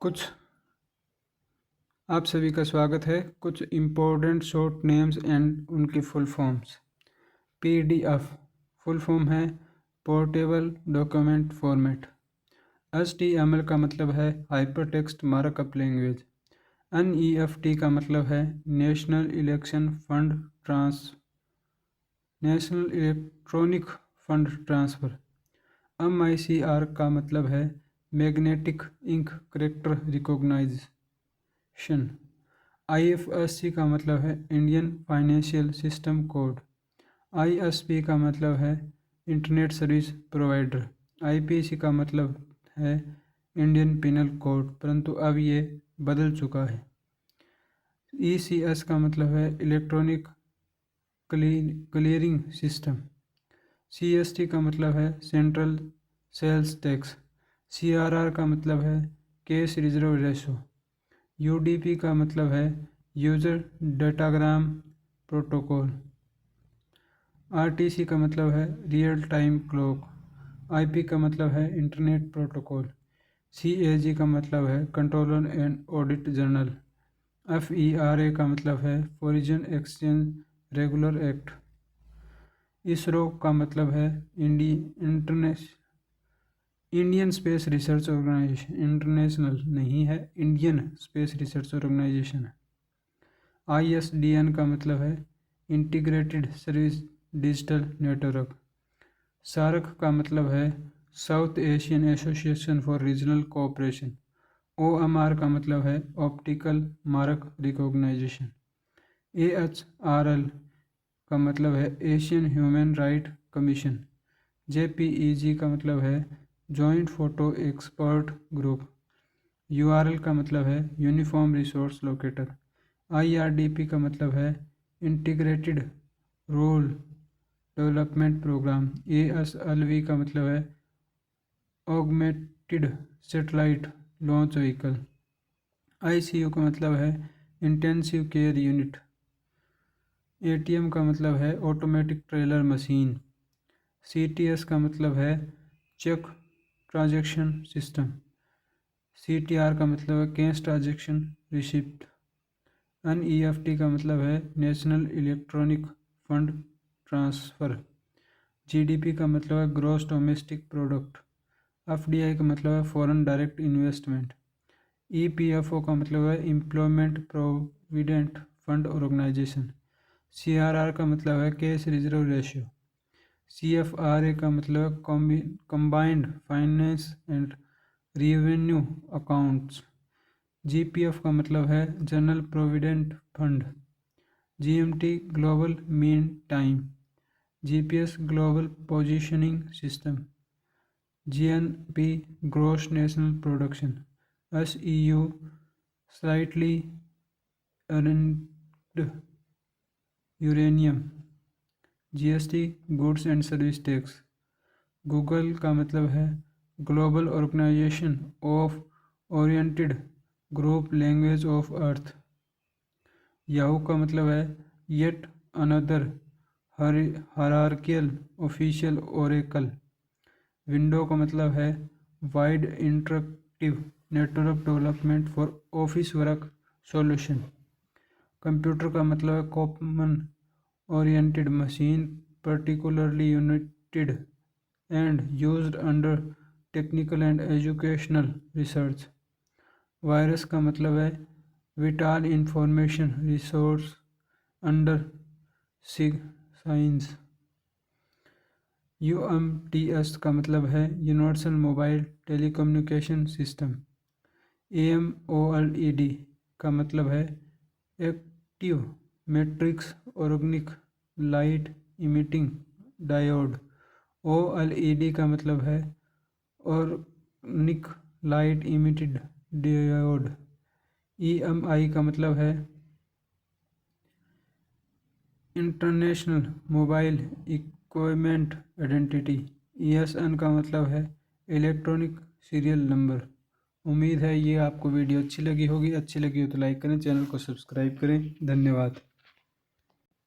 कुछ आप सभी का स्वागत है। कुछ इम्पोर्टेंट शॉर्ट नेम्स एंड उनकी full forms. PDF full form है पोर्टेबल डॉक्यूमेंट फॉर्मेट। HTML का मतलब है हाइपरटेक्स्ट मार्कअप लैंग्वेज। NEFT का मतलब है national electronic fund transfer. MICR का मतलब है magnetic ink character recognition. IFSC का मतलब है Indian financial system code. ISP का मतलब है इंटरनेट सर्विस प्रोवाइडर। IPC का मतलब है इंडियन पिनल कोड, परंतु अब ये बदल चुका है। ECS का मतलब है इलेक्ट्रॉनिक क्लियरिंग सिस्टम। CST का मतलब है सेंट्रल सेल्स टैक्स। CRR का मतलब है कैश रिजर्व रेशो। UDP का मतलब है यूजर डाटाग्राम प्रोटोकॉल। RTC का मतलब है रियल टाइम क्लॉक। IP का मतलब है इंटरनेट प्रोटोकॉल। CAG का मतलब है controller and audit general. FERA का मतलब है foreign exchange regular act. ISRO का मतलब है Indian space research organisation. International नहीं है, इंडियन स्पेस रिसर्च ऑर्गेनाइजेशन है। ISDN का मतलब है integrated service digital network. SAARC का मतलब है south Asian association for regional cooperation. OMR का मतलब है ऑप्टिकल मार्क रिकॉग्नाइजेशन। AHRL का मतलब है Asian human right commission. JPEG का मतलब है joint photo expert group. URL का मतलब है यूनिफॉर्म रिसोर्स लोकेटर। IRDP का मतलब है integrated rural development programme. ASLV का मतलब है augmented satellite launch vehicle. ICU का मतलब है इंटेंसिव केयर यूनिट। ATM का मतलब है ऑटोमेटिक ट्रेलर मशीन। CTS का मतलब है चेक ट्रांजैक्शन सिस्टम। CTR का मतलब है कैश ट्रांजैक्शन रिसिप्ट। NEFT का मतलब है national electronic fund transfer. GDP का मतलब है ग्रॉस डोमेस्टिक प्रोडक्ट। FDI का मतलब है फॉरेन डायरेक्ट इन्वेस्टमेंट। EPFO का मतलब है employment provident fund organisation. CRR का मतलब है कैश रिजर्व रेशियो। CFRA का मतलब है combined finance and revenue accounts. GPF का मतलब है general provident fund. GMT global mean time. GPS global positioning system. GNP gross national production. SEU slightly earned uranium. GST goods and service tax. Google का मतलब है global organisation of oriented group language of earth. Yahoo का मतलब है yet another hierarchical official oracle. Window का मतलब है wide interactive network development for office work solution. Computer का मतलब है common oriented machine particularly united and used under technical and educational research। Virus का मतलब है vital information resource under science. UMTS का मतलब है universal mobile telecommunication system. AMOLED का मतलब है active matrix organic light emitting diode. OLED का मतलब है organic light emitted diode. EMI का मतलब है international mobile equipment identity. ESN का मतलब है इलेक्ट्रॉनिक सीरियल नंबर। उम्मीद है ये आपको वीडियो अच्छी लगी होगी। अच्छी लगी हो तो लाइक करें, चैनल को सब्सक्राइब करें। धन्यवाद।